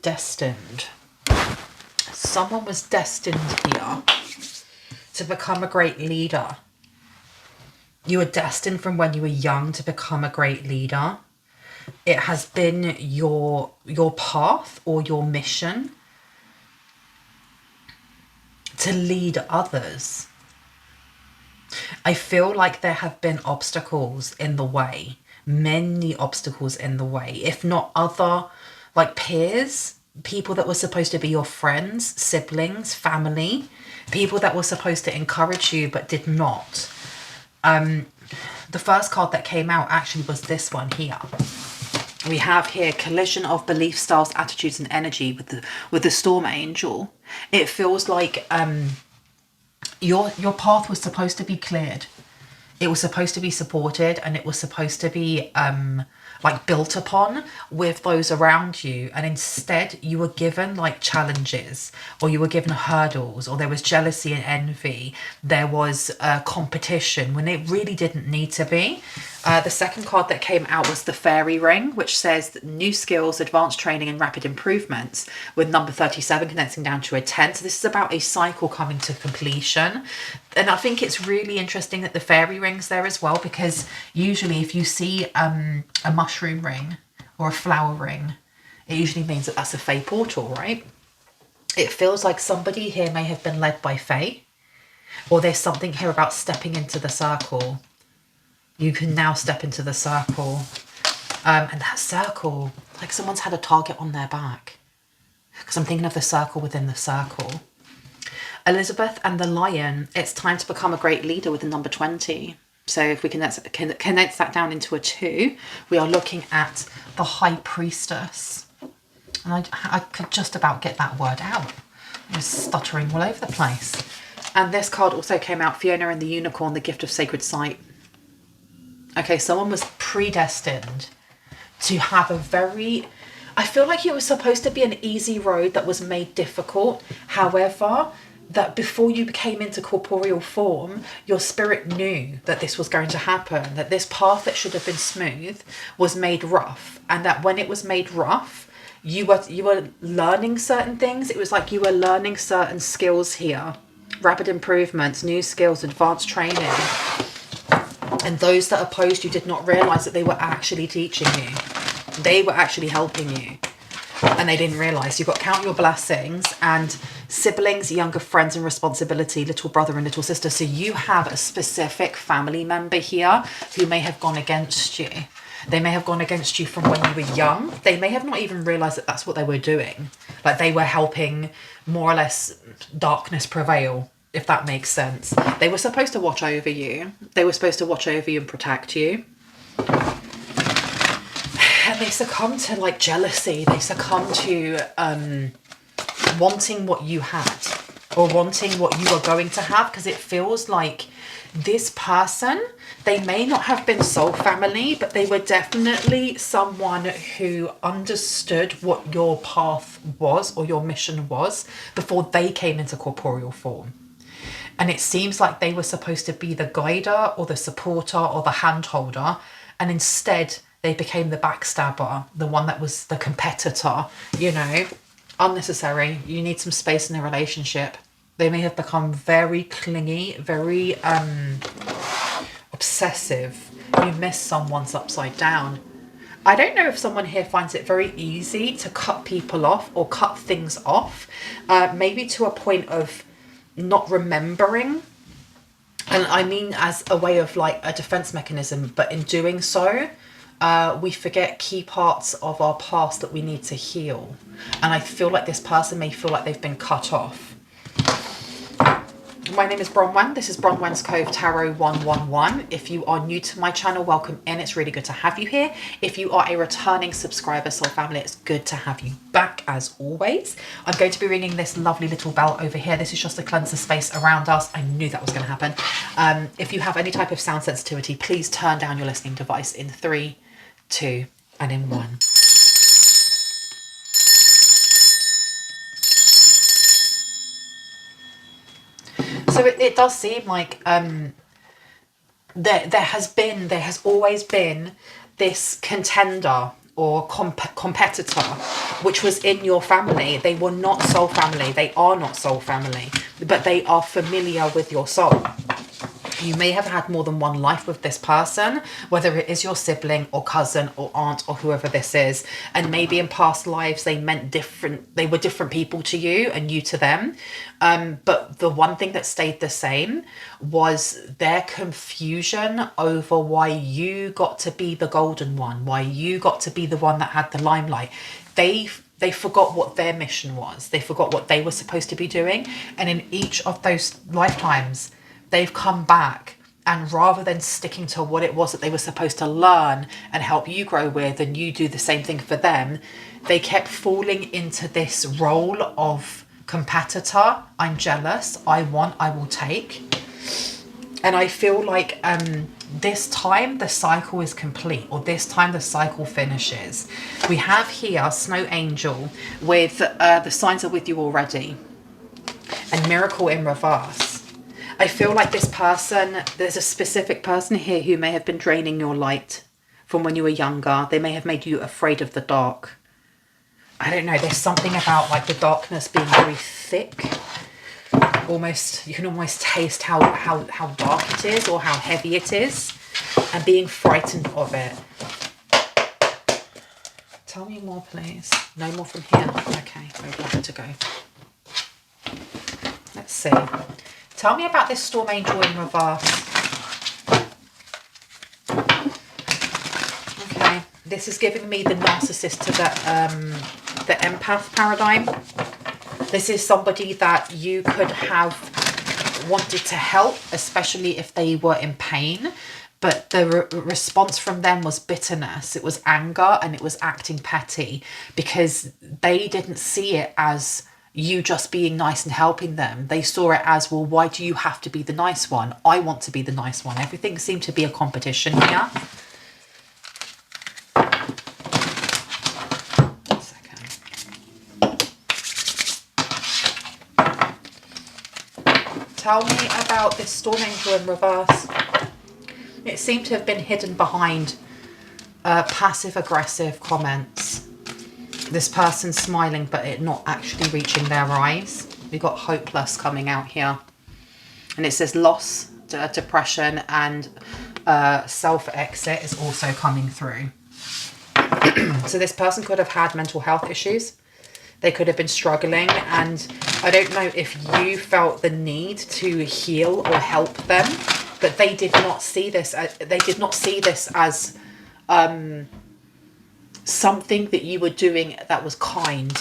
destined. Someone was destined here to become a great leader. You were destined from when you were young to become a great leader. It has been your path or your mission to lead others. I feel like there have been obstacles in the way, many obstacles in the way, if not other like peers, people that were supposed to be your friends, siblings, family, people that were supposed to encourage you but did not. The first card that came out actually was this one here. We have here collision of belief styles, attitudes and energy with the storm angel. It feels like your path was supposed to be cleared. It was supposed to be supported, and it was supposed to be like built upon with those around you, and instead you were given like challenges, or you were given hurdles, or there was jealousy and envy, there was competition when it really didn't need to be. The second card that came out was the fairy ring, which says new skills, advanced training and rapid improvements, with number 37 condensing down to a 10. So this is about a cycle coming to completion. And I think it's really interesting that the fairy ring's there as well, because usually if you see a mushroom ring or a flower ring, it usually means that that's a fae portal, right? It feels like somebody here may have been led by fae, or there's something here about stepping into the circle. You can now step into the circle. And that circle, like someone's had a target on their back, because I'm thinking of the circle within the circle. Elizabeth and the lion, it's time to become a great leader with the number 20. So if we condense that down into a 2, we are looking at the high priestess. And I could just about get that word out. I'm just stuttering all over the place. And this card also came out, Fiona and the unicorn, the gift of sacred sight. Okay, someone was predestined to have a very... I feel like it was supposed to be an easy road that was made difficult. However, that before you came into corporeal form, your spirit knew that this was going to happen, that this path that should have been smooth was made rough, and that when it was made rough, you were learning certain things. It was like you were learning certain skills here. Rapid improvements, new skills, advanced training. And those that opposed you did not realise that they were actually teaching you. They were actually helping you. And they didn't realise. You've got count your blessings and siblings, younger friends and responsibility, little brother and little sister. So you have a specific family member here who may have gone against you. They may have gone against you from when you were young. They may have not even realised that that's what they were doing. Like they were helping more or less darkness prevail, if that makes sense. They were supposed to watch over you. They were supposed to watch over you and protect you. And they succumb to like jealousy. They succumb to wanting what you had, or wanting what you are going to have, because it feels like this person, they may not have been soul family, but they were definitely someone who understood what your path was or your mission was before they came into corporeal form. And it seems like they were supposed to be the guider or the supporter or the hand holder, and instead they became the backstabber, the one that was the competitor, you know. Unnecessary. You need some space in a relationship. They may have become very clingy, very obsessive. You miss someone's upside down. I don't know if someone here finds it very easy to cut people off or cut things off, maybe to a point of not remembering. And I mean as a way of like a defense mechanism, but in doing so, we forget key parts of our past that we need to heal. And I feel like this person may feel like they've been cut off. My name is Bronwen. This is Bronwen's Cove Tarot 111. If you are new to my channel, welcome in. It's really good to have you here. If you are a returning subscriber, soul family, it's good to have you back as always. I'm going to be ringing this lovely little bell over here. This is just to cleanse the space around us. I knew that was going to happen. If you have any type of sound sensitivity, please turn down your listening device in 3, 2, and in 1. So it does seem like there has always been this contender or competitor, which was in your family. They were not soul family. They are not soul family, but they are familiar with your soul. You may have had more than one life with this person, whether it is your sibling or cousin or aunt or whoever this is. And maybe in past lives, they were different people to you and you to them. But the one thing that stayed the same was their confusion over why you got to be the golden one, why you got to be the one that had the limelight. They forgot what their mission was. They forgot what they were supposed to be doing. And in each of those lifetimes, they've come back, and rather than sticking to what it was that they were supposed to learn and help you grow with, and you do the same thing for them, they kept falling into this role of competitor. I'm jealous, I want, I will take. And I feel like this time the cycle is complete, or this time the cycle finishes. We have here Snow Angel with the signs are with you already, and Miracle in reverse. I feel like this person, there's a specific person here who may have been draining your light from when you were younger. They may have made you afraid of the dark. I don't know, there's something about like the darkness being very thick. Almost, you can almost taste how dark it is or how heavy it is, and being frightened of it. Tell me more, please. No more from here. Okay, we're ready to go. Let's see. Tell me about this Storm Angel in reverse. Okay, this is giving me the narcissist to the empath paradigm. This is somebody that you could have wanted to help, especially if they were in pain. But the response from them was bitterness. It was anger, and it was acting petty because they didn't see it as you just being nice and helping them. They saw it as, well, why do you have to be the nice one? I want to be the nice one. Everything seemed to be a competition here. One second. Tell me about this Storm Angel in reverse. It seemed to have been hidden behind passive-aggressive comments. This person smiling, but it not actually reaching their eyes. We've got hopeless coming out here. And it says loss, depression, and self-exit is also coming through. So this person could have had mental health issues. They could have been struggling. And I don't know if you felt the need to heal or help them, but they did not see this. They did not see this as something that you were doing that was kind.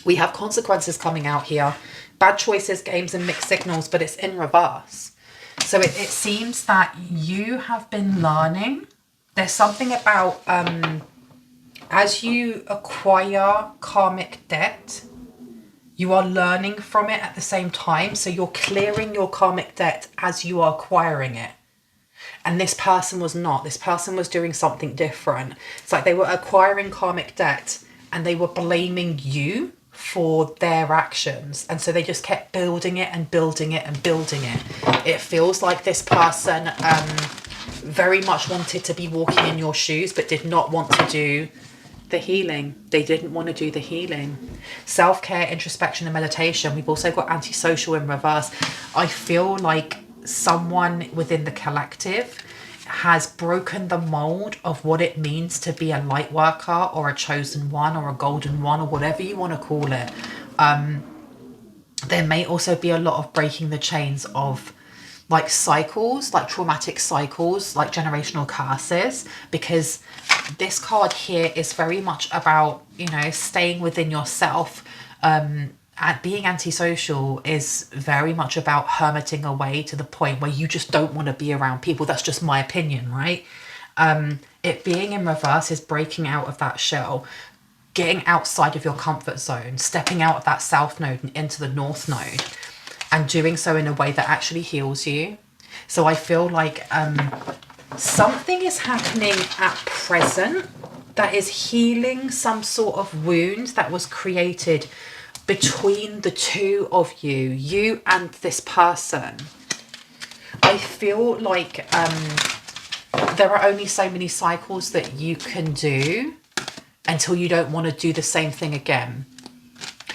We have consequences coming out here. Bad choices, games, and mixed signals, but it's in reverse. So it seems that you have been learning. There's something about as you acquire karmic debt, you are learning from it at the same time. So you're clearing your karmic debt as you are acquiring it. And this person was not. This person was doing something different. It's like they were acquiring karmic debt and they were blaming you for their actions. And so they just kept building it and building it and building it. It feels like this person very much wanted to be walking in your shoes, but did not want to do the healing. They didn't want to do the healing. Self-care, introspection, and meditation. We've also got antisocial in reverse. I feel like someone within the collective has broken the mold of what it means to be a light worker or a chosen one or a golden one or whatever you want to call it. There may also be a lot of breaking the chains of like cycles, like traumatic cycles, like generational curses, because this card here is very much about, you know, staying within yourself. Being antisocial is very much about hermiting away to the point where you just don't want to be around people. That's just my opinion, right? It being in reverse is breaking out of that shell, getting outside of your comfort zone, stepping out of that south node and into the north node, and doing so in a way that actually heals you. So I feel like something is happening at present that is healing some sort of wound that was created between the two of you, you and this person. I feel like there are only so many cycles that you can do until you don't want to do the same thing again.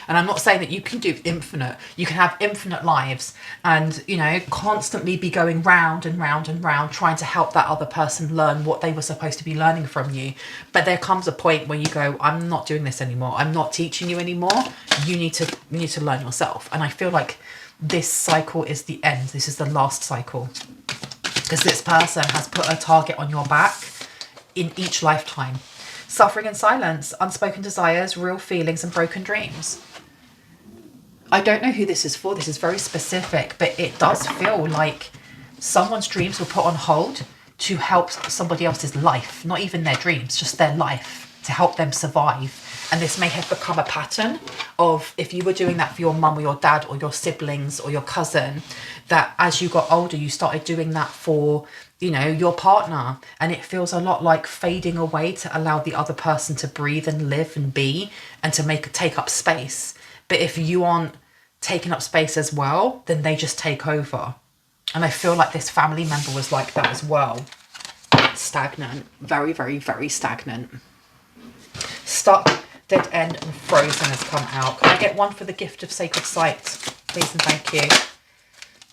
And I'm not saying that you can do infinite. You can have infinite lives and, you know, constantly be going round and round and round trying to help that other person learn what they were supposed to be learning from you. But there comes a point where you go, I'm not doing this anymore. I'm not teaching you anymore. You need to learn yourself. And I feel like this cycle is the end. This is the last cycle. Because this person has put a target on your back in each lifetime. Suffering in silence, unspoken desires, real feelings and broken dreams. I don't know who this is for. This is very specific, but it does feel like someone's dreams were put on hold to help somebody else's life, not even their dreams, just their life, to help them survive. And this may have become a pattern of, if you were doing that for your mum or your dad or your siblings or your cousin, that as you got older, you started doing that for, you know, your partner. And it feels a lot like fading away to allow the other person to breathe and live and be and to take up space. But if you aren't taking up space as well, then they just take over. And I feel like this family member was like that as well. Stagnant. Very, very, very stagnant. Stuck, dead end and frozen has come out. Can I get one for the gift of sacred sight, please and thank you?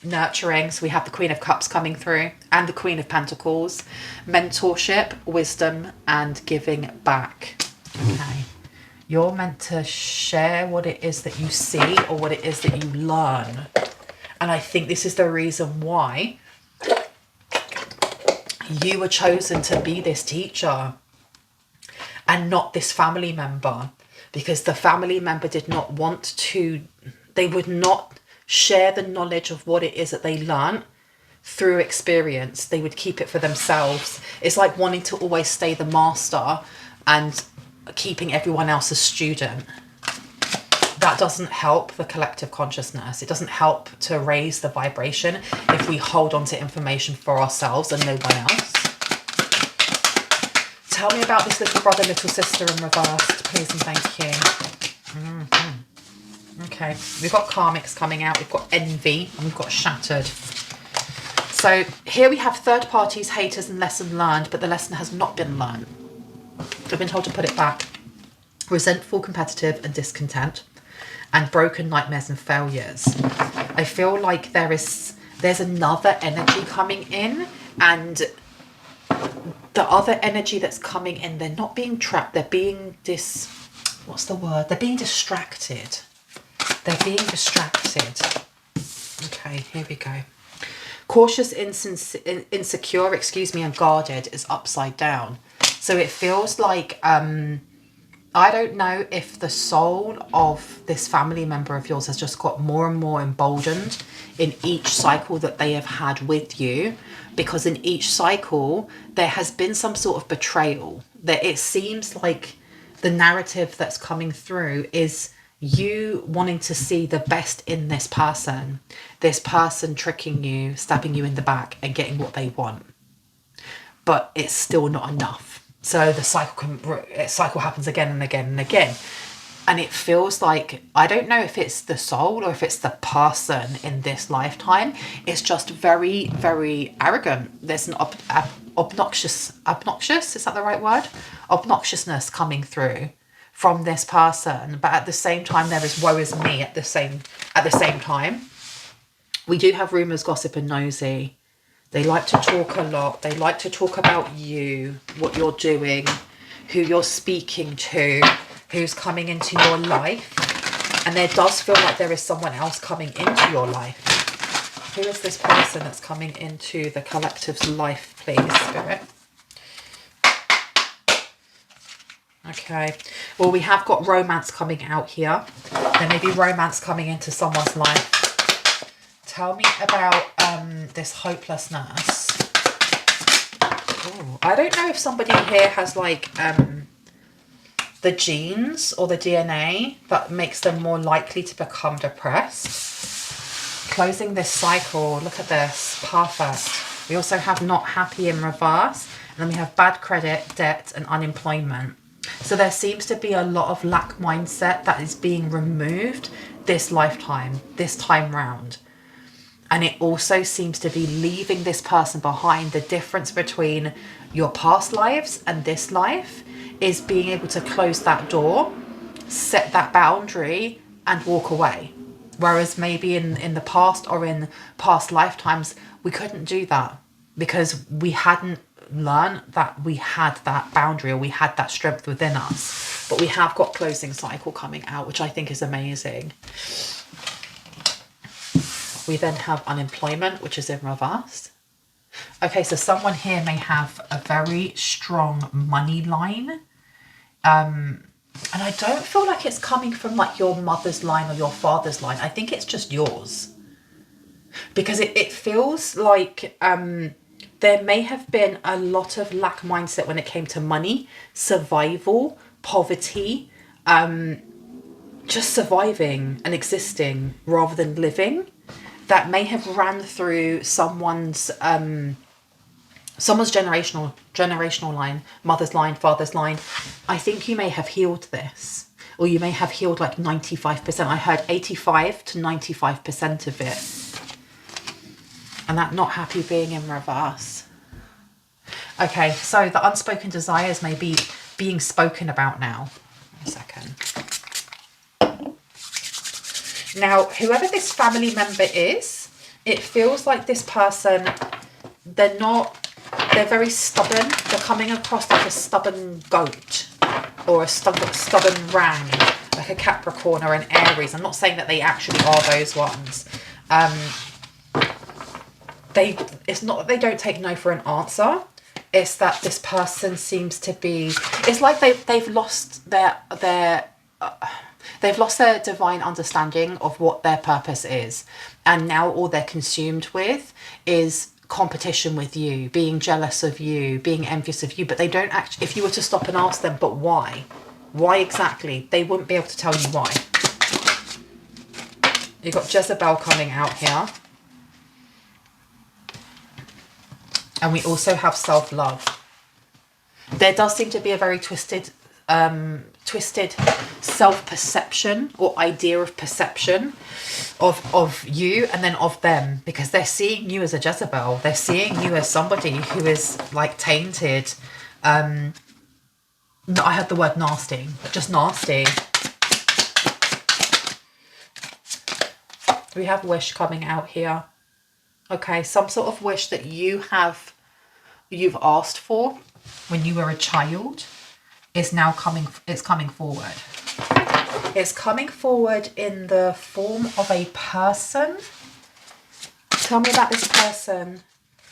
Nurturing, so we have the Queen of Cups coming through and the Queen of Pentacles. Mentorship, wisdom and giving back. Okay. You're meant to share what it is that you see or what it is that you learn. And I think this is the reason why you were chosen to be this teacher and not this family member. Because the family member did not want to, they would not share the knowledge of what it is that they learn through experience. They would keep it for themselves. It's like wanting to always stay the master and keeping everyone else a student. That doesn't help the collective consciousness. It doesn't help to raise the vibration if we hold on to information for ourselves and no one else. Tell me about this little brother, little sister in reverse, please and thank you. Okay, we've got karmics coming out, we've got envy, and we've got shattered. So here we have third parties, haters and lesson learned, but the lesson has not been learned. I've been told to put it back. Resentful, competitive and discontent, and broken nightmares and failures. I feel like there's another energy coming in, and the other energy that's coming in, they're not being trapped, they're being what's the word? They're being distracted. They're being distracted. Okay, here we go. Cautious, insecure, and guarded is upside down. So it feels like, I don't know if the soul of this family member of yours has just got more and more emboldened in each cycle that they have had with you, because in each cycle there has been some sort of betrayal. That it seems like the narrative that's coming through is you wanting to see the best in this person tricking you, stabbing you in the back and getting what they want, but it's still not enough. So the cycle happens again and again and again. And it feels like, I don't know if it's the soul or if it's the person in this lifetime. It's just very, very arrogant. There's an obnoxious, is that the right word? Obnoxiousness coming through from this person. But at the same time, there is woe is me at the same time. We do have rumours, gossip and nosy. They like to talk a lot. They like to talk about you, what you're doing, who you're speaking to, who's coming into your life. And there does feel like there is someone else coming into your life. Who is this person that's coming into the collective's life, please, Spirit? Okay. Well, we have got romance coming out here. There may be romance coming into someone's life. Tell me about this hopelessness. Ooh, I don't know if somebody here has like the genes or the DNA that makes them more likely to become depressed. Closing this cycle, look at this, perfect. We also have not happy in reverse, and then we have bad credit, debt and unemployment. So there seems to be a lot of lack mindset that is being removed this lifetime, this time round. And it also seems to be leaving this person behind. The difference between your past lives and this life is being able to close that door, set that boundary, and walk away. Whereas maybe in the past or in past lifetimes, we couldn't do that because we hadn't learned that we had that boundary or we had that strength within us. But we have got closing cycle coming out, which I think is amazing. We then have unemployment, which is in reverse. Okay, so someone here may have a very strong money line. And I don't feel like it's coming from like your mother's line or your father's line. I think it's just yours. Because it feels like there may have been a lot of lack mindset when it came to money, survival, poverty, just surviving and existing rather than living. That may have ran through someone's generational line, mother's line, father's line. I think you may have healed this, or you may have healed like 95%. I heard 85 to 95% of it. And that not happy being in reverse. Okay, so the unspoken desires may be being spoken about now. A second. Now, whoever this family member is, it feels like this person, they're very stubborn. They're coming across like a stubborn goat or a stubborn ram, like a Capricorn or an Aries. I'm not saying that they actually are those ones. It's not that they don't take no for an answer. It's that this person seems to be, it's like they've lost they've lost their divine understanding of what their purpose is. And now all they're consumed with is competition with you, being jealous of you, being envious of you. But they don't actually, if you were to stop and ask them, but why? Why exactly? They wouldn't be able to tell you why. You've got Jezebel coming out here. And we also have self-love. There does seem to be a very twisted self-perception or idea of perception of you and then of them, because they're seeing you as a Jezebel. They're seeing you as somebody who is like tainted. I had the word nasty, just nasty. We have wish coming out here. Okay, some sort of wish that you've asked for when you were a child is now coming forward. It's coming forward in the form of a person. Tell me about this person.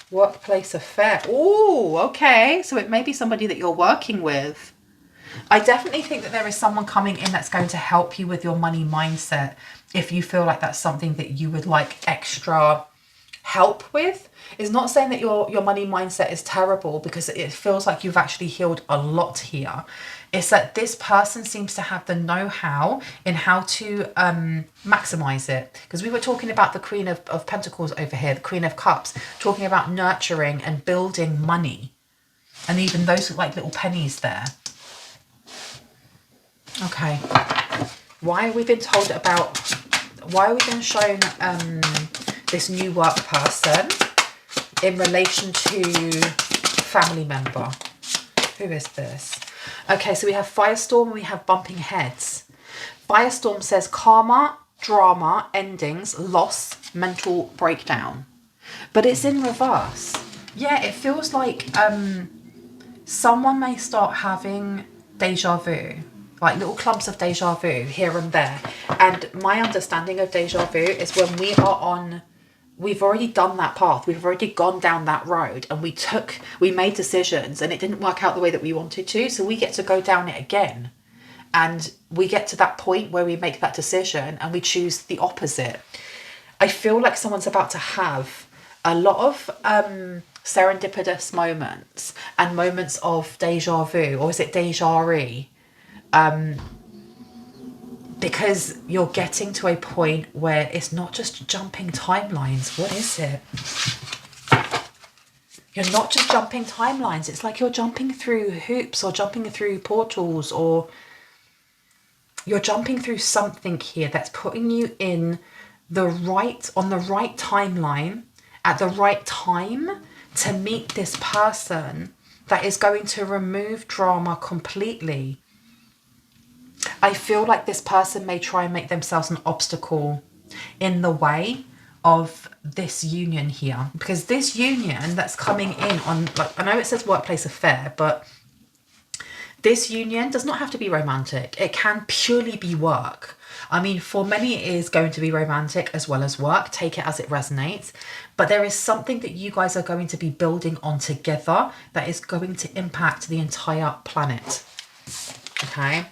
Workplace affair. Oh, okay. So it may be somebody that you're working with. I definitely think that there is someone coming in that's going to help you with your money mindset. If you feel like that's something that you would like extra help with. It's not saying that your money mindset is terrible, because it feels like you've actually healed a lot here. It's that this person seems to have the know-how in how to maximize it. Because we were talking about the Queen of Pentacles over here, the Queen of Cups, talking about nurturing and building money. And even those like little pennies there. Okay. Why are we being shown this new work person in relation to family member? Who is this? Okay, so we have Firestorm and we have Bumping Heads. Firestorm says karma, drama, endings, loss, mental breakdown. But it's in reverse. Yeah, it feels like someone may start having deja vu. Like little clumps of deja vu here and there. And my understanding of deja vu is when we've already done that path. We've already gone down that road and we made decisions and it didn't work out the way that we wanted to. So we get to go down it again. And we get to that point where we make that decision and we choose the opposite. I feel like someone's about to have a lot of serendipitous moments and moments of deja vu, or is it deja-re? Because you're getting to a point where it's not just jumping timelines. What is it? You're not just jumping timelines. It's like you're jumping through hoops or jumping through portals, or you're jumping through something here that's putting you in on the right timeline at the right time to meet this person that is going to remove drama completely. I feel like this person may try and make themselves an obstacle in the way of this union here, because this union that's coming in on, like, I know it says workplace affair, but this union does not have to be romantic. It can purely be work. I mean, for many it is going to be romantic as well as work. Take it as it resonates. But there is something that you guys are going to be building on together that is going to impact the entire planet. Okay.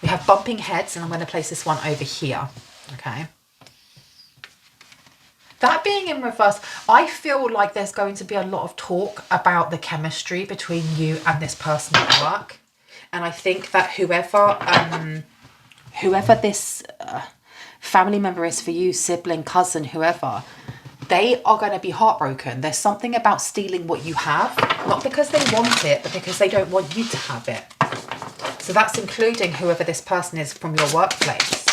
We have bumping heads, and I'm going to place this one over here. Okay. That being in reverse, I feel like there's going to be a lot of talk about the chemistry between you and this person at work. And I think that whoever this family member is for you, sibling, cousin, whoever, they are going to be heartbroken. There's something about stealing what you have, not because they want it, but because they don't want you to have it. So that's including whoever this person is from your workplace.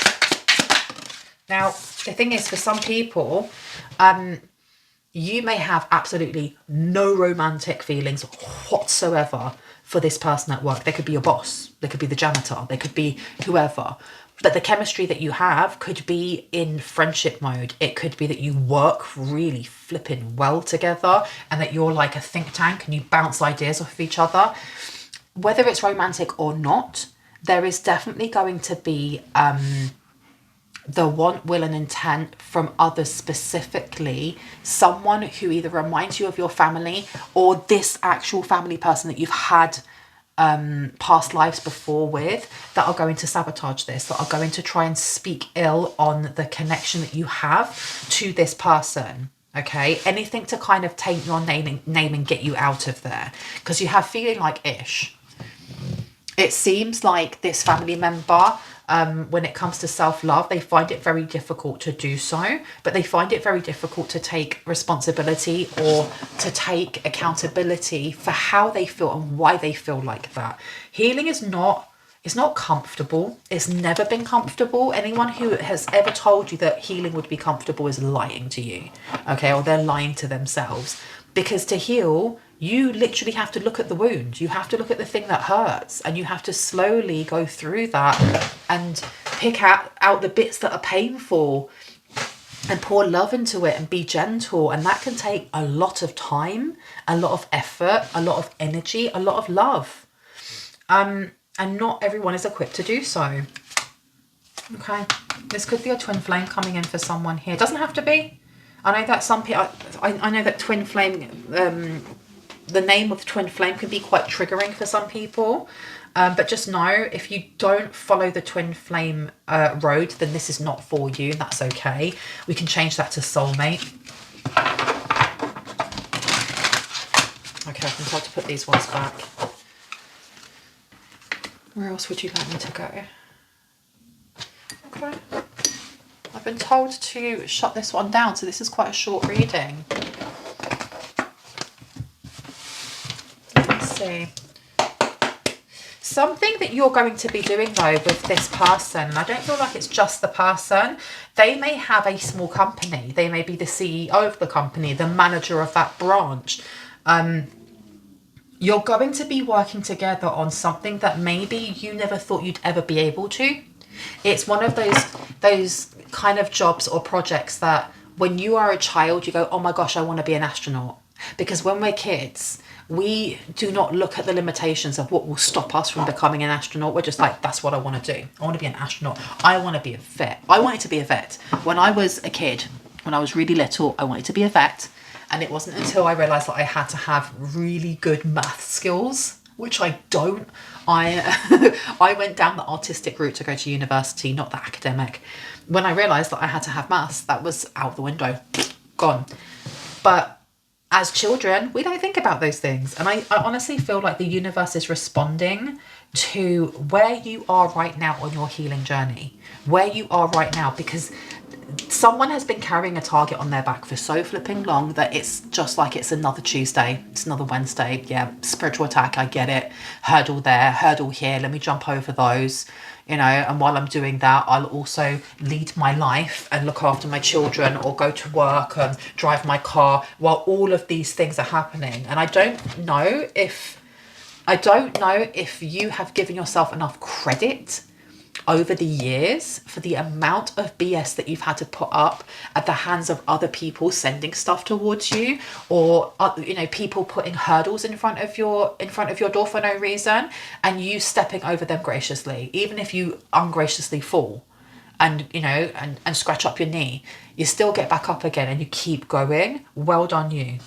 Now, the thing is, for some people, you may have absolutely no romantic feelings whatsoever for this person at work. They could be your boss, they could be the janitor, they could be whoever. But the chemistry that you have could be in friendship mode. It could be that you work really flipping well together and that you're like a think tank and you bounce ideas off of each other. Whether it's romantic or not, there is definitely going to be the want, will and intent from others, specifically someone who either reminds you of your family or this actual family person that you've had past lives before with, that are going to sabotage this, that are going to try and speak ill on the connection that you have to this person. Okay, anything to kind of taint your name and get you out of there, because you have feeling like ish. It seems like this family member, when it comes to self-love, they find it very difficult to do so, but they find it very difficult to take responsibility or to take accountability for how they feel and why they feel like that. Healing is not, it's not comfortable. It's never been comfortable. Anyone who has ever told you that healing would be comfortable is lying to you, okay? Or they're lying to themselves, because to heal, you literally have to look at the wound. You have to look at the thing that hurts, and you have to slowly go through that and pick out the bits that are painful and pour love into it and be gentle. And that can take a lot of time, a lot of effort, a lot of energy, a lot of love. And not everyone is equipped to do so. Okay, this could be a twin flame coming in for someone here. It doesn't have to be. I know that some people, I know that twin flame, the name of twin flame can be quite triggering for some people. But just know, if you don't follow the twin flame road, then this is not for you, and that's okay. We can change that to soulmate. Okay, I've been told to put these ones back. Where else would you like me to go? Okay. I've been told to shut this one down, so this is quite a short reading. Let's see. Something that you're going to be doing though with this person, and I don't feel like it's just the person, they may have a small company. They may be the CEO of the company, the manager of that branch. You're going to be working together on something that maybe you never thought you'd ever be able to. It's one of those kind of jobs or projects that when you are a child, you go, oh my gosh, I want to be an astronaut. Because when we're kids, we do not look at the limitations of what will stop us from becoming an astronaut. We're just like, that's what I want to do. I want to be an astronaut. I want to be a vet. I wanted to be a vet. When I was a kid, when I was really little, I wanted to be a vet. And it wasn't until I realised that I had to have really good math skills, which I don't. I went down the artistic route to go to university, not the academic. When I realised that I had to have maths, that was out the window, gone. But as children, we don't think about those things. And I honestly feel like the universe is responding to where you are right now on your healing journey, where you are right now, because someone has been carrying a target on their back for so flipping long that it's just like it's another Tuesday, it's another Wednesday. Yeah, spiritual attack, I get it. Hurdle there, hurdle here, let me jump over those, you know. And while I'm doing that, I'll also lead my life and look after my children, or go to work and drive my car while all of these things are happening. And I don't know if you have given yourself enough credit over the years for the amount of BS that you've had to put up at the hands of other people sending stuff towards you, or you know, people putting hurdles in front of your door for no reason, and you stepping over them graciously. Even if you ungraciously fall and, you know, and scratch up your knee, you still get back up again and you keep going. Well done you.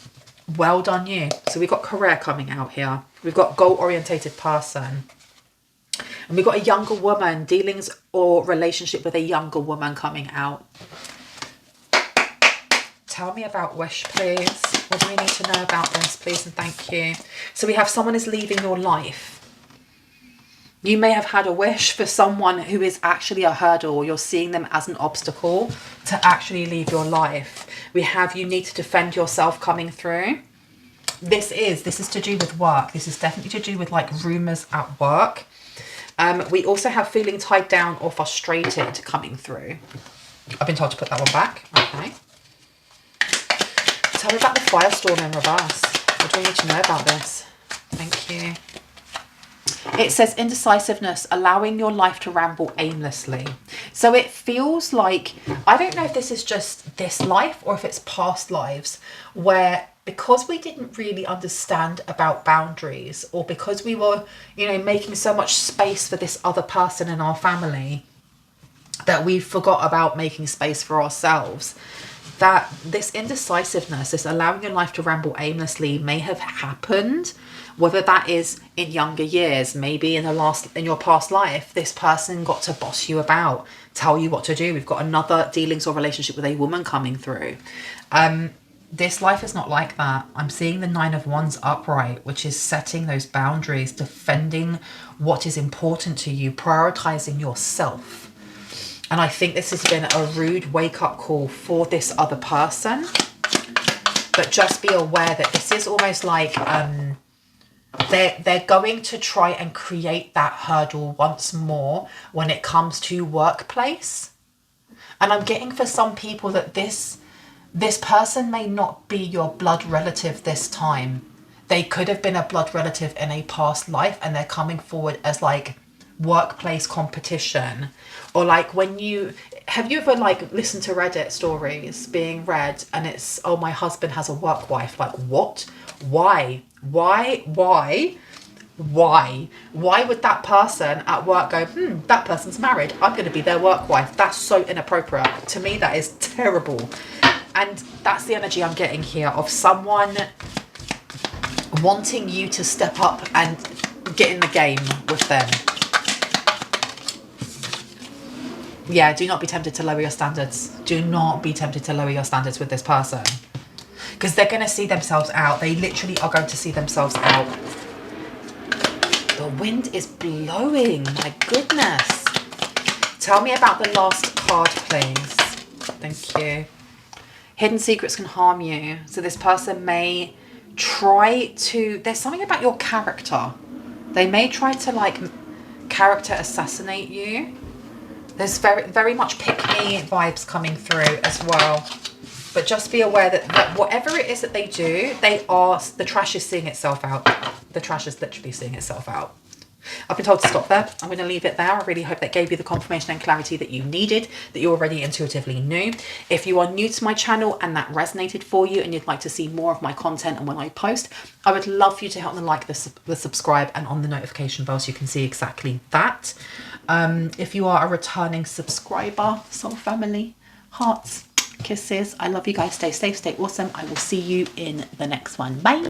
Well done you. So we've got career coming out here. We've got goal-orientated person. And we've got a younger woman, dealings or relationship with a younger woman coming out. Tell me about wish, please. What do we need to know about this, please, and thank you. So we have someone is leaving your life. You may have had a wish for someone who is actually a hurdle. You're seeing them as an obstacle to actually leave your life. We have you need to defend yourself coming through. This is to do with work. This is definitely to do with like rumours at work. We also have feeling tied down or frustrated coming through. I've been told to put that one back. Okay. Tell me about the firestorm in reverse. What do we need to know about this? Thank you. It says indecisiveness, allowing your life to ramble aimlessly. So it feels like, I don't know if this is just this life or if it's past lives, where because we didn't really understand about boundaries, or because we were, you know, making so much space for this other person in our family, that we forgot about making space for ourselves. That this indecisiveness, this allowing your life to ramble aimlessly, may have happened, whether that is in younger years, maybe in your past life, this person got to boss you about, tell you what to do. We've got another dealings or relationship with a woman coming through. This life is not like that. I'm seeing the 9 of Wands upright, which is setting those boundaries, defending what is important to you, prioritizing yourself. And I think this has been a rude wake-up call for this other person. But just be aware that this is almost like they're going to try and create that hurdle once more when it comes to workplace. And I'm getting for some people that this person may not be your blood relative this time. They could have been a blood relative in a past life, and they're coming forward as like workplace competition. Or like have you ever like listened to Reddit stories being read and it's, oh, my husband has a work wife? Like, what? Why would that person at work go, that person's married, I'm going to be their work wife? That's so inappropriate. To me, that is terrible. And that's the energy I'm getting here of someone wanting you to step up and get in the game with them. Yeah, do not be tempted to lower your standards. Do not be tempted to lower your standards with this person. Because they're going to see themselves out. They literally are going to see themselves out. The wind is blowing. My goodness. Tell me about the last card, please. Thank you. Hidden secrets can harm you. So this person may try to... There's something about your character. They may try to like character assassinate you. There's very much pick-me vibes coming through as well. But just be aware that whatever it is that they do, the trash is seeing itself out. The trash is literally seeing itself out. I've been told to stop there. I'm going to leave it there. I really hope that gave you the confirmation and clarity that you needed, that you already intuitively knew. If you are new to my channel and that resonated for you and you'd like to see more of my content and when I post, I would love for you to help me like the subscribe and on the notification bell so you can see exactly that. If you are a returning subscriber, soul family, hearts, kisses, I love you guys. Stay safe, stay awesome. I will see you in the next one. Bye.